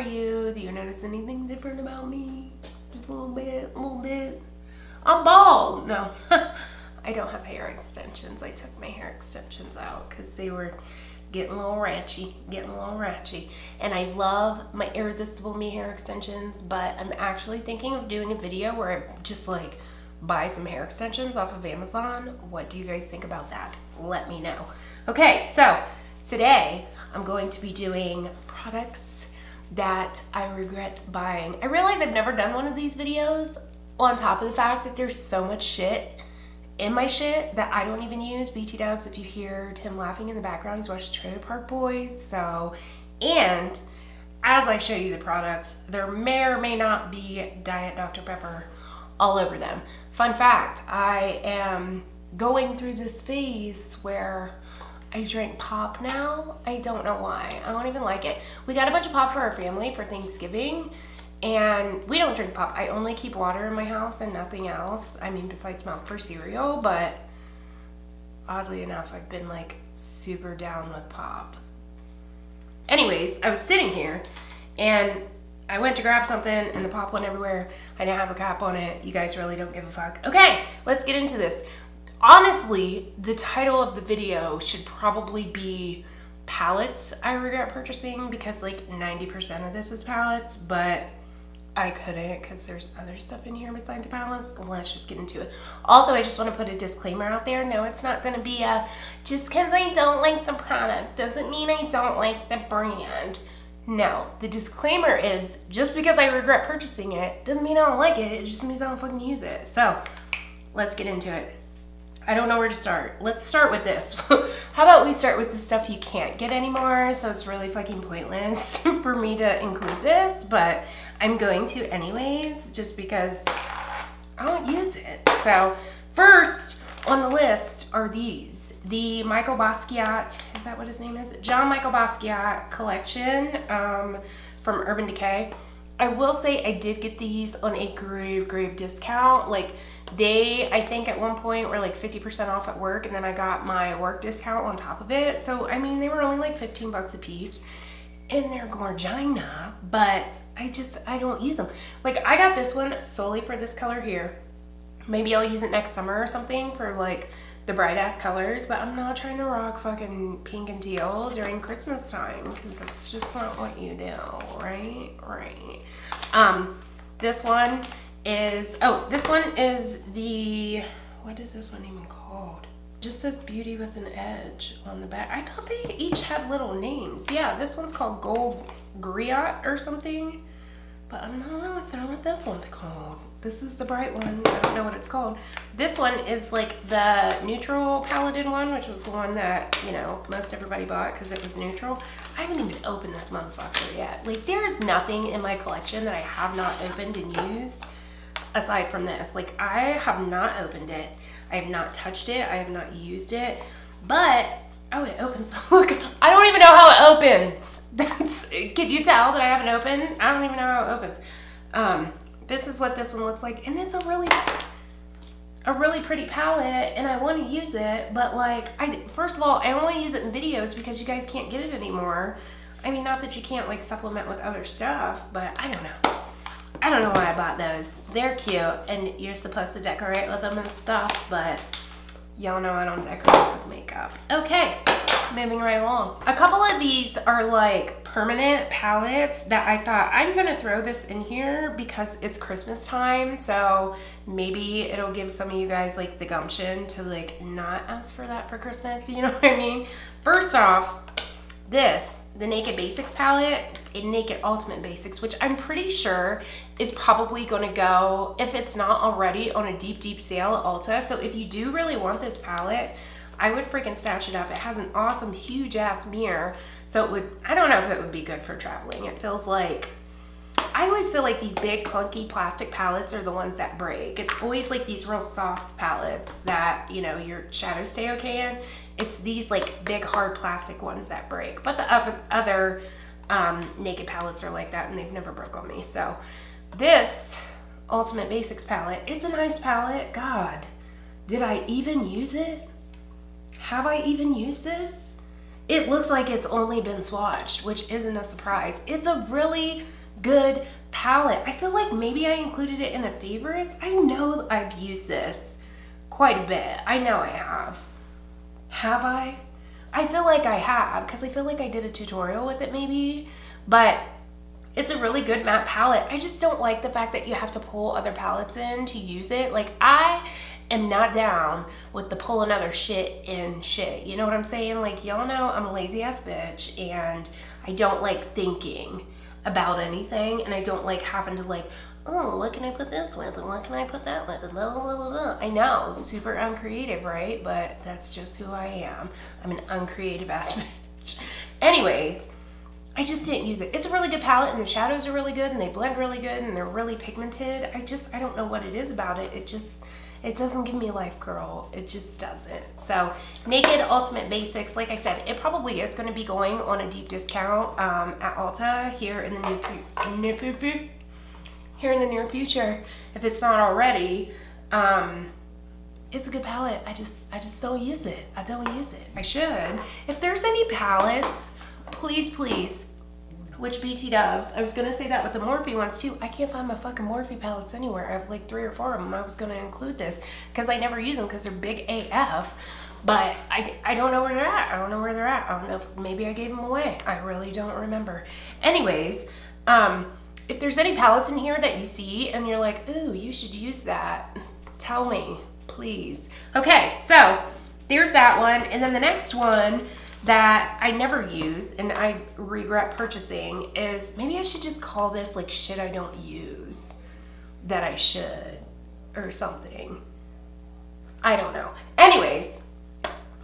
you? Do you notice anything different about me? Just a little bit, a little bit. I'm bald. No, I don't have hair extensions. I took my hair extensions out because they were getting a little ratchy, And I love my Irresistible Me hair extensions, but I'm actually thinking of doing a video where I just like buy some hair extensions off of Amazon. What do you guys think about that? Let me know. Okay, so today I'm going to be doing products that I regret buying. I realize I've never done one of these videos on top of the fact that there's so much shit in my shit that I don't even use. BT dubs, if you hear Tim laughing in the background, he's watching Trailer Park Boys. So, and as I show you the products, there may or may not be Diet Dr. Pepper all over them. Fun fact, I am going through this phase where I drink pop now. I don't know why. I don't even like it. We got a bunch of pop for our family for Thanksgiving, and we don't drink pop. I only keep water in my house and nothing else. I mean, besides milk for cereal, but oddly enough, I've been like super down with pop. Anyways, I was sitting here and I went to grab something and the pop went everywhere. I didn't have a cap on it. You guys really don't give a fuck. Okay, let's get into this. Honestly, the title of the video should probably be palettes I regret purchasing, because like 90% of this is palettes, but I couldn't because there's other stuff in here besides the palettes. Let's just get into it. Also, I just want to put a disclaimer out there. No, it's not going to be a, just because I don't like the product doesn't mean I don't like the brand. No, the disclaimer is just because I regret purchasing it doesn't mean I don't like it. It just means I don't fucking use it. So let's get into it. I don't know where to start. Let's start with this. How about we start with the stuff you can't get anymore, so it's really fucking pointless for me to include this, but I'm going to anyways, just because I don't use it. So first on the list are these. The Michael Basquiat, is that what his name is? John Michael Basquiat collection from Urban Decay. I will say I did get these on a grave discount. Like they, I think at one point were like 50% off at work, and then I got my work discount on top of it. So, I mean, they were only like 15 bucks a piece, and they're gorgina, but I don't use them. Like I got this one solely for this color here. Maybe I'll use it next summer or something for like the bright ass colors, but I'm not trying to rock fucking pink and teal during Christmas time, because that's just not what you do, right? This one is, oh, this one is the, what is this one even called? Just says Beauty with an Edge on the back. I thought they each had little names. Yeah, this one's called Gold Griot or something, but I'm not really sure what that one's called. This is the bright one. I don't know what it's called. This one is like the neutral paletted one, which was the one that, you know, most everybody bought because it was neutral. I haven't even opened this motherfucker yet. Like there is nothing in my collection that I have not opened and used aside from this. Like I have not opened it. I have not touched it. I have not used it. But, oh, it opens. Look, I don't even know how it opens. Can you tell that I haven't opened? I don't even know how it opens. This is what this one looks like, and it's a really pretty palette, and I want to use it, but like, first of all, I only use it in videos because you guys can't get it anymore. I mean, not that you can't like supplement with other stuff, but I don't know. I don't know why I bought those. They're cute, and you're supposed to decorate with them and stuff, but y'all know I don't decorate with makeup. Okay, moving right along. A couple of these are like permanent palettes that I thought I'm gonna throw this in here because it's Christmas time, so maybe it'll give some of you guys like the gumption to like not ask for that for Christmas, you know what I mean? First off, this, the Naked Basics palette, in Naked Ultimate Basics, which I'm pretty sure is probably gonna go, if it's not already, on a deep sale at Ulta. So if you do really want this palette, I would freaking stash it up. It has an awesome huge ass mirror, so it would, I don't know if it would be good for traveling. It feels like, I always feel like these big clunky plastic palettes are the ones that break. It's always like these real soft palettes that, you know, your shadows stay okay in. It's these like big hard plastic ones that break, but the other Naked palettes are like that, and they've never broke on me. So this Ultimate Basics palette, it's a nice palette. God, did I even use it? Have I even used this? it looks like it's only been swatched, which isn't a surprise. It's a really good palette. I feel like maybe I included it in a favorites. I know I've used this quite a bit. I know I have. Have I? I feel like I have, because I feel like I did a tutorial with it maybe, but it's a really good matte palette. I just don't like the fact that you have to pull other palettes in to use it. Like, I am not down with the pull another shit in shit. You know what I'm saying? Like, y'all know I'm a lazy ass bitch, and I don't like thinking about anything, and I don't like having to like, oh, what can I put this with, and what can I put that with, and blah, blah, blah, blah. I know, super uncreative, right? But that's just who I am. I'm an uncreative ass bitch. Anyways, I just didn't use it. It's a really good palette, and the shadows are really good, and they blend really good, and they're really pigmented. I don't know what it is about it. It doesn't give me life, girl. It just doesn't. So, Naked Ultimate Basics, like I said, it probably is going to be going on a deep discount at Ulta here in the near future, if it's not already. It's a good palette. I just don't use it. I don't use it. I should. If there's any palettes, please, which BT Dubs, I was gonna say that with the Morphe ones too. I can't find my fucking Morphe palettes anywhere. I have like 3 or 4 of them. I was gonna include this because I never use them because they're big AF, but I don't know where they're at. I don't know where they're at. I don't know if maybe I gave them away. I really don't remember. Anyways, if there's any palettes in here that you see and you're like, ooh, you should use that, tell me, please. Okay, so there's that one. And then the next one that I never use and I regret purchasing is, maybe I should just call this like shit I don't use that I should, or something. I don't know. Anyways,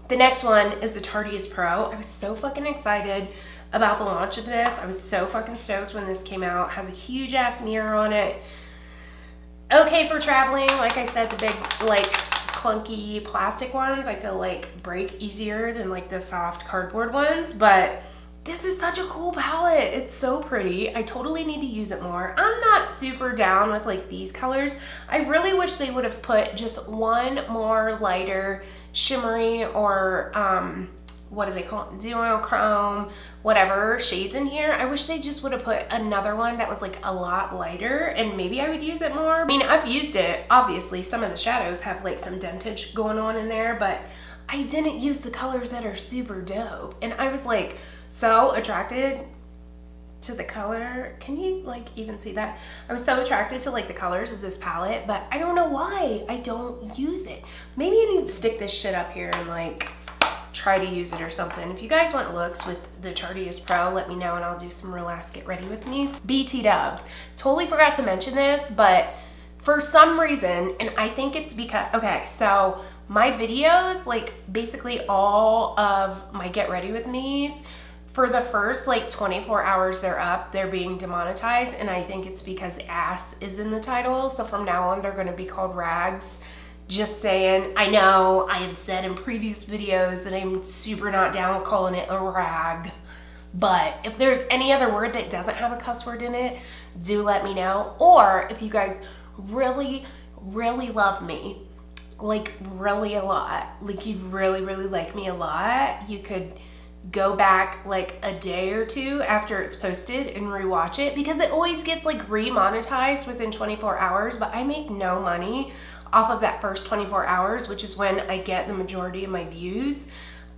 the next one is the Tarteist Pro. I was so fucking excited about the launch of this. I was so fucking stoked when this came out. It has a huge ass mirror on it. Okay for traveling. Like I said, the big like clunky plastic ones I feel like break easier than like the soft cardboard ones, but this is such a cool palette. It's so pretty. I totally need to use it more. I'm not super down with like these colors. I really wish they would have put just one more lighter shimmery or what do they call it, duochrome, whatever shades in here. I wish they just would have put another one that was like a lot lighter, and maybe I would use it more. I mean, I've used it, obviously some of the shadows have like some dentage going on in there, but I didn't use the colors that are super dope. And I was like so attracted to the color. Can you like even see that? I was so attracted to like the colors of this palette, but I don't know why I don't use it. Maybe I need to stick this shit up here and like try to use it or something. If you guys want looks with the Tarteist Pro, let me know and I'll do some real ass get ready with me's. BT Dubs. Totally forgot to mention this, but for some reason, and I think it's because, okay, so my videos, like basically all of my get ready with me's, for the first like 24 hours they're up, they're being demonetized, and I think it's because ass is in the title. So from now on, they're gonna be called rags. Just saying. I know I have said in previous videos that I'm super not down with calling it a rag, but if there's any other word that doesn't have a cuss word in it, do let me know. Or if you guys really love me, like really a lot, like you really like me a lot, you could go back like a day or two after it's posted and rewatch it, because it always gets like remonetized within 24 hours, but I make no money off of that first 24 hours, which is when I get the majority of my views.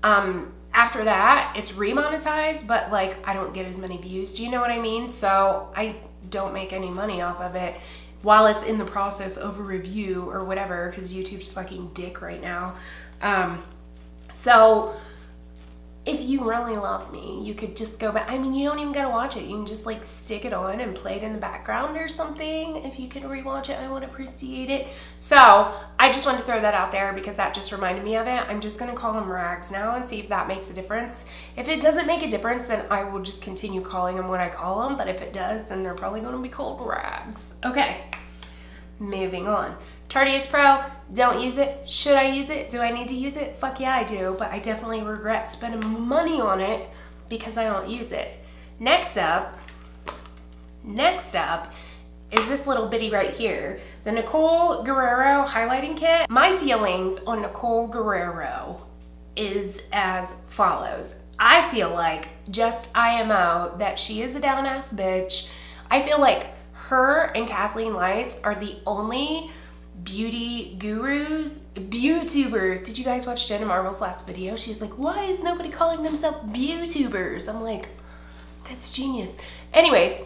After that, it's remonetized, but like I don't get as many views. Do you know what I mean? So I don't make any money off of it while it's in the process of a review or whatever, because YouTube's fucking dick right now. So if you really love me, you could just go back. I mean, you don't even gotta watch it. You can just like stick it on and play it in the background or something. If you could rewatch it, I would appreciate it. So I just wanted to throw that out there because that just reminded me of it. I'm just gonna call them rags now and see if that makes a difference. If it doesn't make a difference, then I will just continue calling them what I call them. But if it does, then they're probably gonna be called rags. Okay, moving on. Tarteist Pro, don't use it. Should I use it? Do I need to use it? Fuck yeah, I do, but I definitely regret spending money on it because I don't use it. Next up is this little bitty right here, the Nicole Guerrero highlighting kit. My feelings on Nicole Guerrero is as follows. I feel like, just IMO, that she is a down-ass bitch. I feel like her and Kathleen Lights are the only beauty gurus, beautubers. Did you guys watch Jenna Marbles' last video? She's like, why is nobody calling themselves beautubers? I'm like, that's genius. Anyways,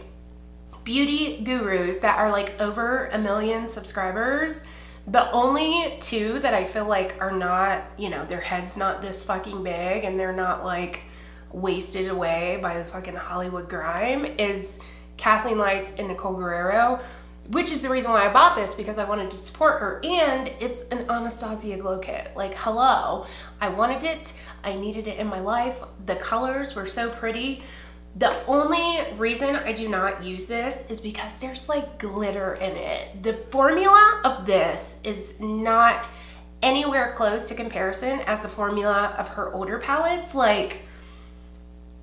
beauty gurus that are like over 1 million subscribers. The only two that I feel like are not, you know, their head's not this fucking big and they're not like wasted away by the fucking Hollywood grime is Kathleen Lights and Nicole Guerrero, which is the reason why I bought this, because I wanted to support her, and it's an Anastasia glow kit. Like, hello, I wanted it, I needed it in my life. The colors were so pretty. The only reason I do not use this is because there's like glitter in it. The formula of this is not anywhere close to comparison as the formula of her older palettes. Like,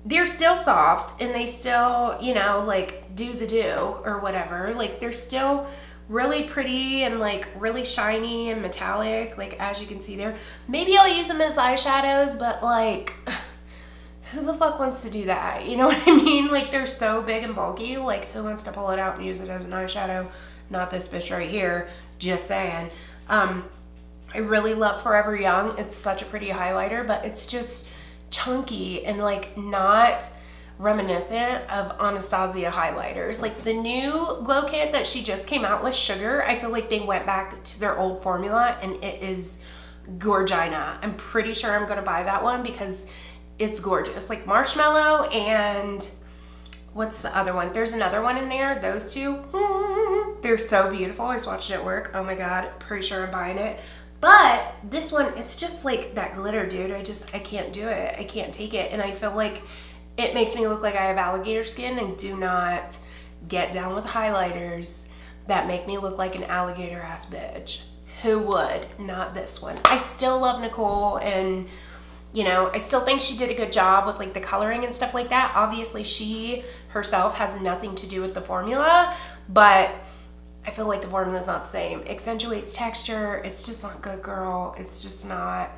they're still soft and they still, you know, like do the do or whatever. Like, they're still really pretty and like really shiny and metallic, like as you can see there. Maybe I'll use them as eyeshadows, but like, who the fuck wants to do that? You know what I mean? Like, they're so big and bulky. Like, who wants to pull it out and use it as an eyeshadow? Not this bitch right here. Just saying. I really love Forever Young. It's such a pretty highlighter, but it's just chunky and like not reminiscent of Anastasia highlighters. Like, the new glow kit that she just came out with, Sugar, I feel like they went back to their old formula and it is gorgina. I'm pretty sure I'm gonna buy that one because it's gorgeous. Like Marshmallow and what's the other one? There's another one in there. Those two, they're so beautiful. I just watched it at work. Oh my God, pretty sure I'm buying it. But this one, it's just like that glitter, dude. I can't do it. I can't take it. And I feel like it makes me look like I have alligator skin, and do not get down with highlighters that make me look like an alligator ass bitch. Who would? Not this one. I still love Nicole, and you know, I still think she did a good job with like the coloring and stuff like that. Obviously, she herself has nothing to do with the formula, but I feel like the formula is not the same. Accentuates texture. It's just not good, girl. It's just not.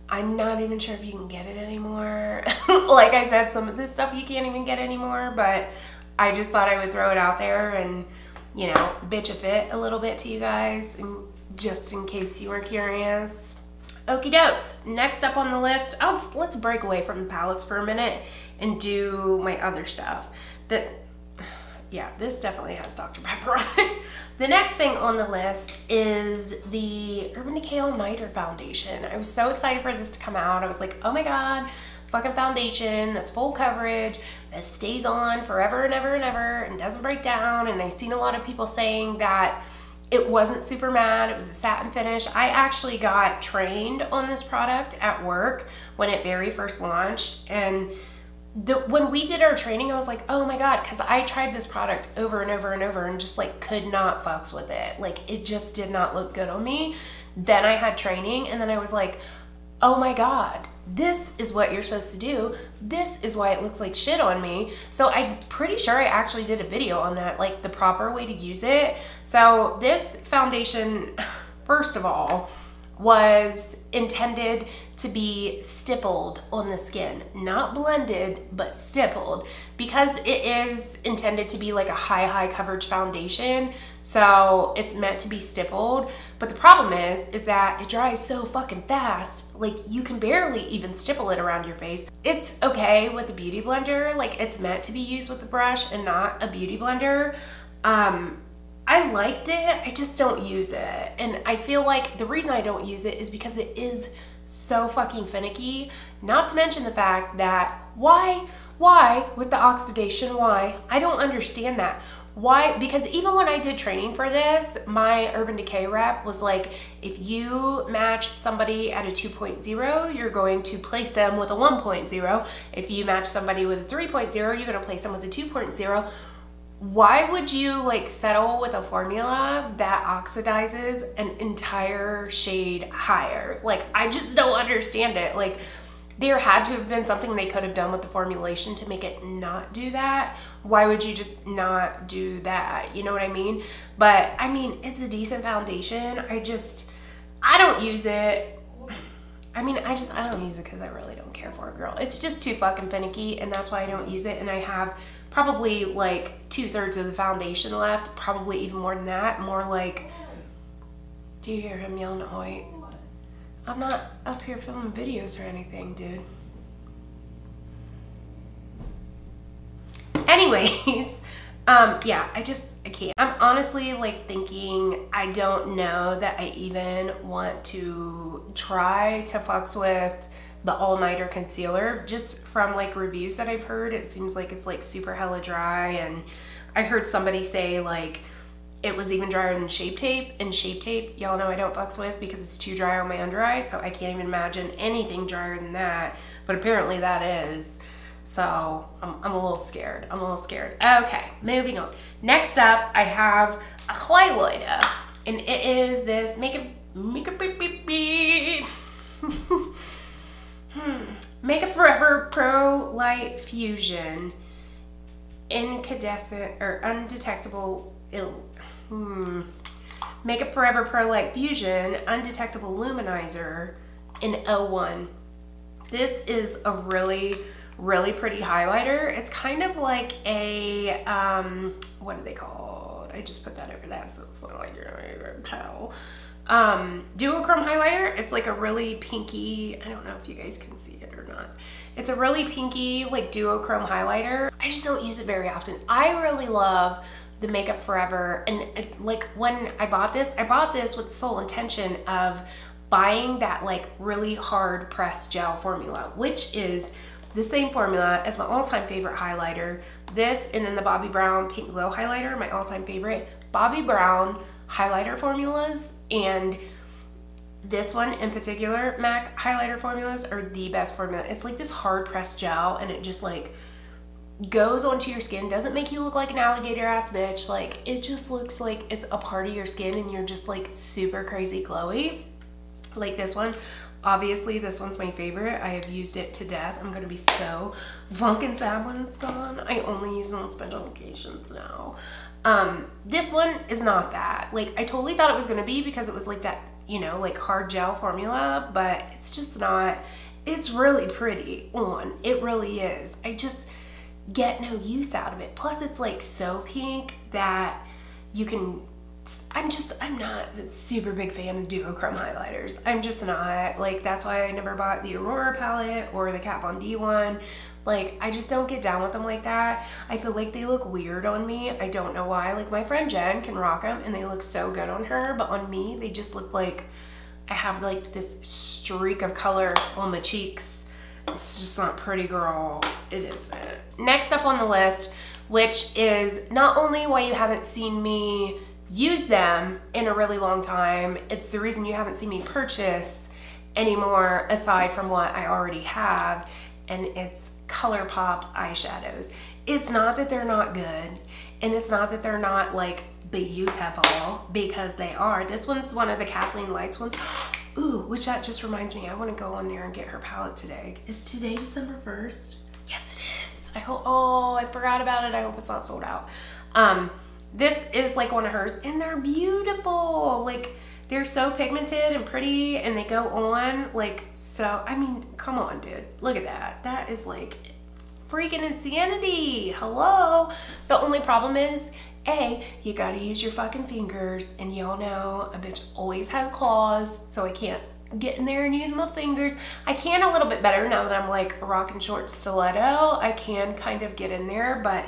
I'm not even sure if you can get it anymore. Like I said, some of this stuff you can't even get anymore, but I just thought I would throw it out there and, you know, bitch a fit a little bit to you guys, and just in case you were curious. Okie dokes. Next up on the list, let's break away from the palettes for a minute and do my other stuff. Yeah, this definitely has Dr. Pepper on it. The next thing on the list is the Urban Decay All Nighter Foundation. I was so excited for this to come out. I was like, oh my God, fucking foundation that's full coverage, that stays on forever and ever and ever and doesn't break down. And I've seen a lot of people saying that it wasn't super matte, it was a satin finish. I actually got trained on this product at work when it very first launched, and when we did our training, I was like, oh my God, because I tried this product over and over and over and just like could not fucks with it. Like, it just did not look good on me. Then I had training, and then I was like, oh my God, this is what you're supposed to do. This is why it looks like shit on me. So I'm pretty sure I actually did a video on that, like the proper way to use it. So this foundation, first of all, was intended to be stippled on the skin, not blended, but stippled, because it is intended to be like a high coverage foundation. So it's meant to be stippled. But the problem is that it dries so fucking fast. Like, you can barely even stipple it around your face. It's okay with a beauty blender. Like, it's meant to be used with a brush and not a beauty blender. I liked it, I just don't use it. And I feel like the reason I don't use it is because it is so fucking finicky. Not to mention the fact that why with the oxidation, why? I don't understand that. Why? Because even when I did training for this, my Urban Decay rep was like, if you match somebody at a 2.0, you're going to place them with a 1.0. If you match somebody with a 3.0, you're gonna place them with a 2.0. Why would you like settle with a formula that oxidizes an entire shade higher? Like, I just don't understand it. Like, there had to have been something they could have done with the formulation to make it not do that. Why would you just not do that? You know what I mean? But I mean, it's a decent foundation. I don't use it. I mean, I don't use it because I really don't care for it, girl. It's just too fucking finicky, and that's why I don't use it. And I have probably like 2/3 of the foundation left, probably even more than that. More like, do you hear him yelling at Hoyt? I'm not up here filming videos or anything, dude. Anyways, yeah, I can't. I'm honestly like thinking, I don't know that I even want to try to fucks with the all-nighter concealer. Just from like reviews that I've heard, it seems like it's like super hella dry, and I heard somebody say like it was even drier than Shape Tape, and Shape Tape, y'all know I don't fucks with because it's too dry on my under eye, so I can't even imagine anything drier than that, but apparently that is. So I'm a little scared. I'm a little scared. Okay, moving on. Next up, I have a highlighter, and it is this Makeup Forever Pro Light Fusion Incandescent or Undetectable Makeup Forever Pro Light Fusion Undetectable Luminizer in 01. This is a really pretty highlighter. It's kind of like a what are they called? I just put that over that so it's not like you're gonna tell. Duochrome highlighter. It's like a really pinky, I don't know if you guys can see it or not. It's a really pinky like duochrome highlighter. I just don't use it very often. I really love the Makeup Forever, and like when I bought this with the sole intention of buying that like really hard pressed gel formula, which is the same formula as my all-time favorite highlighter. This and then the Bobbi Brown Pink Glow highlighter, my all-time favorite. Bobbi Brown highlighter formulas and this one in particular, MAC highlighter formulas, are the best formula. It's like this hard pressed gel, and it just like goes onto your skin, doesn't make you look like an alligator ass bitch. Like it just looks like it's a part of your skin and you're just like super crazy glowy. Like this one. Obviously, this one's my favorite. I have used it to death. I'm gonna be so fucking sad when it's gone. I only use it on special occasions now. This one is not that. Like, I totally thought it was gonna be because it was like that, you know, like hard gel formula, but it's just not. It's really pretty on. It really is. I just get no use out of it. Plus, it's like so pink that you can. I'm not a super big fan of duochrome highlighters. I'm just not. Like, that's why I never bought the Aurora palette or the Kat Von D one. Like, I just don't get down with them like that. I feel like they look weird on me. I don't know why. Like, my friend Jen can rock them and they look so good on her, but on me, they just look like I have like this streak of color on my cheeks. It's just not pretty, girl. It isn't. Next up on the list, which is not only why you haven't seen me use them in a really long time, it's the reason you haven't seen me purchase anymore aside from what I already have, and it's ColourPop eyeshadows. It's not that they're not good, and it's not that they're not like beautiful, because they are. This one's one of the Kathleen Lights ones. Ooh, which that just reminds me, I want to go on there and get her palette today. Is today December 1st? Yes, it is. I hope, oh, I forgot about it. I hope it's not sold out. This is like one of hers, and they're beautiful. Like, they're so pigmented and pretty, and they go on like so. I mean, come on, dude. Look at that. That is like freaking insanity. Hello. The only problem is, A, you gotta use your fucking fingers, and y'all know a bitch always has claws, so I can't get in there and use my fingers. I can a little bit better now that I'm like rocking short stiletto. I can kind of get in there, but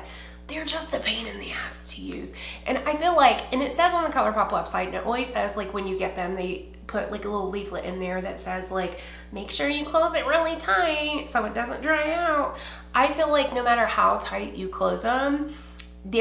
they're just a pain in the ass to use. And I feel like, and it says on the ColourPop website, and it always says like when you get them, they put like a little leaflet in there that says like, make sure you close it really tight so it doesn't dry out. I feel like no matter how tight you close them, they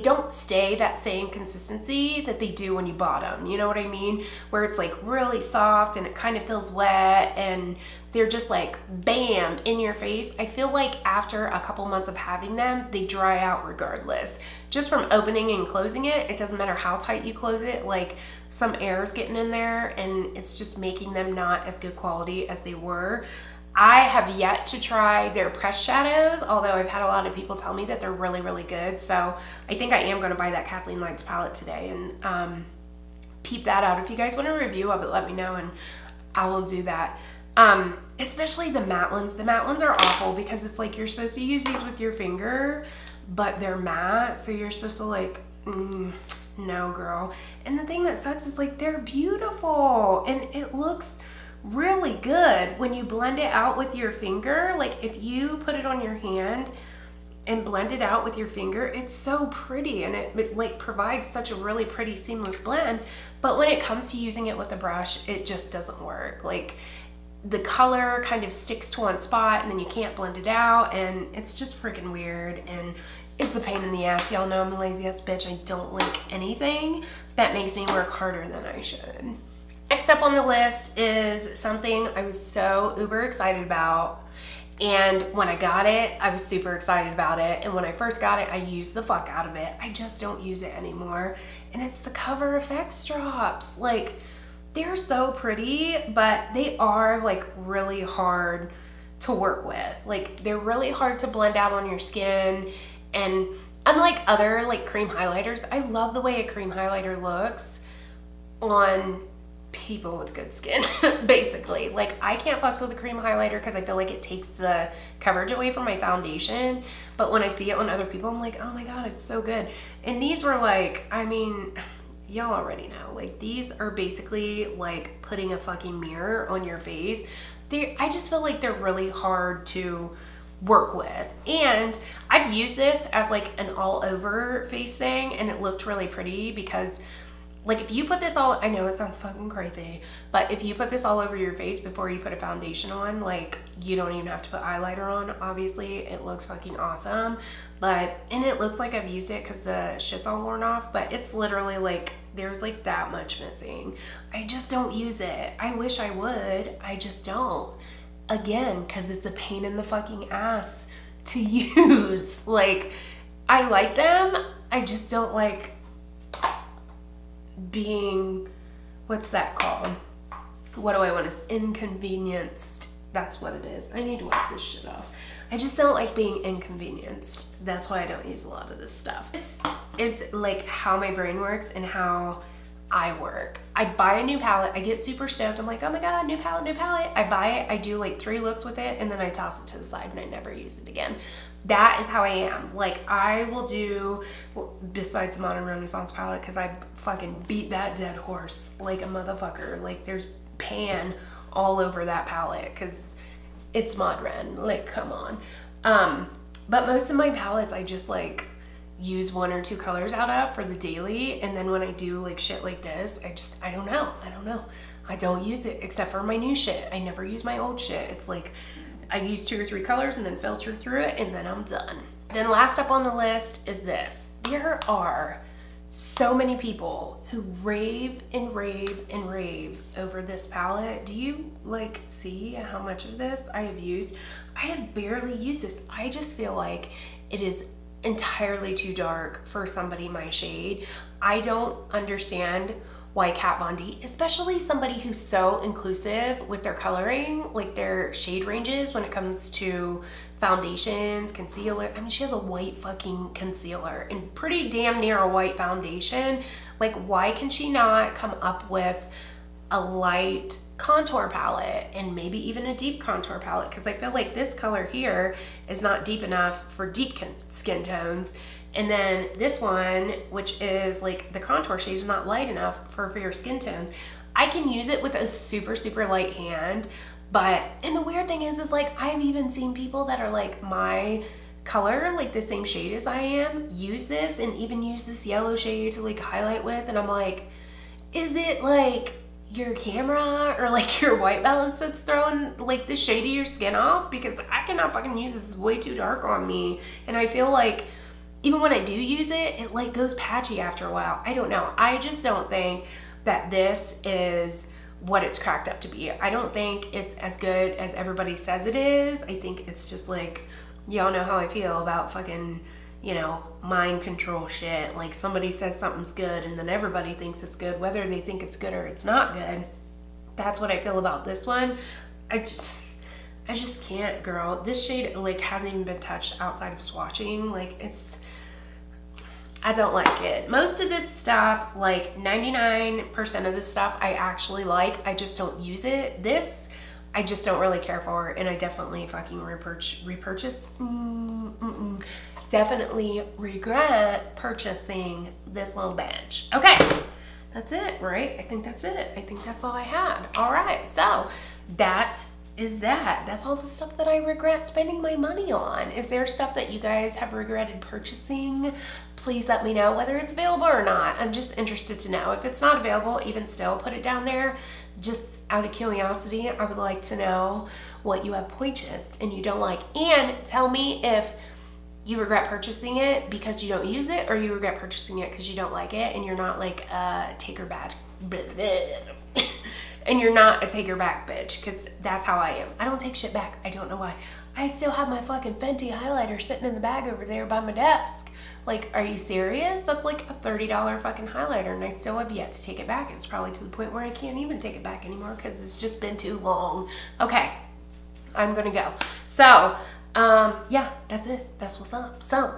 don't stay that same consistency that they do when you bought them. You know what I mean? Where it's like really soft and it kind of feels wet and they're just like bam in your face. I feel like after a couple months of having them, they dry out regardless. Just from opening and closing it, it doesn't matter how tight you close it, like some air is getting in there and it's just making them not as good quality as they were. I have yet to try their pressed shadows, although I've had a lot of people tell me that they're really, really good. So I think I am going to buy that Kathleen Lights palette today and peep that out. If you guys want a review of it, let me know. And I will do that. Especially the matte ones. The matte ones are awful because it's like you're supposed to use these with your finger, but they're matte, so you're supposed to like, no girl. And the thing that sucks is like they're beautiful and it looks really good when you blend it out with your finger. Like if you put it on your hand and blend it out with your finger, it's so pretty and it like provides such a really pretty seamless blend. But when it comes to using it with a brush, it just doesn't work. Like the color kind of sticks to one spot and then you can't blend it out, and it's just freaking weird and it's a pain in the ass. Y'all know I'm a lazy ass bitch. I don't like anything that makes me work harder than I should. Next up on the list is something I was so uber excited about. And when I got it, I was super excited about it. And when I first got it, I used the fuck out of it. I just don't use it anymore. And it's the Cover FX drops. Like, they're so pretty, but they are like really hard to work with. Like, they're really hard to blend out on your skin. And unlike other like cream highlighters, I love the way a cream highlighter looks on people with good skin, basically. Like, I can't fucks with a cream highlighter because I feel like it takes the coverage away from my foundation, but when I see it on other people, I'm like, oh my god, it's so good. And these were like, I mean, y'all already know, like these are basically like putting a fucking mirror on your face. I just feel like they're really hard to work with, and I've used this as like an all over face thing and it looked really pretty because like if you put this all, I know it sounds fucking crazy, but if you put this all over your face before you put a foundation on, like you don't even have to put eyeliner on, obviously. It looks fucking awesome. But, and it looks like I've used it because the shit's all worn off, but it's literally like, there's like that much missing. I just don't use it. I wish I would, I just don't. Again, because it's a pain in the fucking ass to use. Like, I like them, I just don't like being, what's that called? What do I want to, inconvenienced. That's what it is. I need to wipe this shit off. I just don't like being inconvenienced. That's why I don't use a lot of this stuff. This is like how my brain works and how I work. I buy a new palette, I get super stoked. I'm like, oh my god, new palette, new palette. I buy it, I do like 3 looks with it, and then I toss it to the side and I never use it again. That is how I am. Like, I will do, besides the Modern Renaissance palette, because I fucking beat that dead horse like a motherfucker. Like, there's pan all over that palette because it's Mod Ren. Like, come on. But most of my palettes I just like use 1 or 2 colors out of for the daily, and then when I do like shit like this, I don't know. I don't use it except for my new shit. I never use my old shit. It's like I use 2 or 3 colors and then filter through it and then I'm done. Then last up on the list is this. There are so many people who rave and rave and rave over this palette. Do you like see how much of this I have used? I have barely used this. I just feel like it is entirely too dark for somebody my shade. I don't understand why Kat Von D, especially somebody who's so inclusive with their coloring, like their shade ranges when it comes to foundations, concealer. I mean, she has a white fucking concealer and pretty damn near a white foundation. Like, why can she not come up with a light contour palette and maybe even a deep contour palette? Because I feel like this color here is not deep enough for deep skin tones, and then this one, which is like the contour shade, is not light enough for fair skin tones. I can use it with a super super light hand, but, and the weird thing is like I've even seen people that are like my color, like the same shade as I am, use this and even use this yellow shade to like highlight with, and I'm like, is it like your camera or like your white balance that's throwing like the shade of your skin off? Because I cannot fucking use this. It's way too dark on me, and I feel like even when I do use it, it like goes patchy after a while. I don't know. I just don't think that this is what it's cracked up to be. I don't think it's as good as everybody says it is. I think it's just like, y'all know how I feel about fucking, you know, mind control shit. Like, somebody says something's good and then everybody thinks it's good, whether they think it's good or it's not good. That's what I feel about this one. I just can't, girl. This shade like hasn't even been touched outside of swatching. Like, it's, I don't like it. Most of this stuff, like 99% of this stuff I actually like. I just don't use it. This, I just don't really care for, and I definitely fucking repurchase. Definitely regret purchasing this little badge. Okay, that's it, right? I think that's it. I think that's all I had. All right, so that is that. That's all the stuff that I regret spending my money on. Is there stuff that you guys have regretted purchasing? Please let me know whether it's available or not. I'm just interested to know. If it's not available, even still, put it down there. Just out of curiosity, I would like to know what you have purchased and you don't like. And tell me if you regret purchasing it because you don't use it, or you regret purchasing it because you don't like it and you're not like a taker back. And you're not a take your back bitch, because that's how I am. I don't take shit back. I don't know why. I still have my fucking Fenty highlighter sitting in the bag over there by my desk. Like, are you serious? That's like a $30 fucking highlighter, and I still have yet to take it back. It's probably to the point where I can't even take it back anymore because it's just been too long. Okay, I'm gonna go. So, yeah, that's it. That's what's up. So,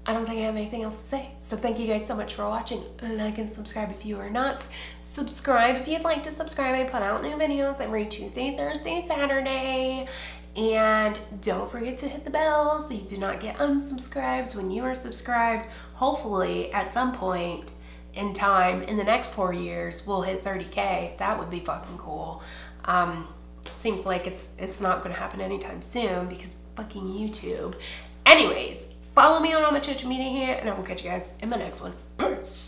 I don't think I have anything else to say. So thank you guys so much for watching. Like and subscribe if you are not. Subscribe if you'd like to subscribe. I put out new videos every Tuesday, Thursday, Saturday. And don't forget to hit the bell so you do not get unsubscribed when you are subscribed. Hopefully, at some point in time, in the next 4 years, we'll hit 30K. That would be fucking cool. Seems like it's not going to happen anytime soon because fucking YouTube. Anyways, follow me on all my social media here, and I will catch you guys in my next one. Peace.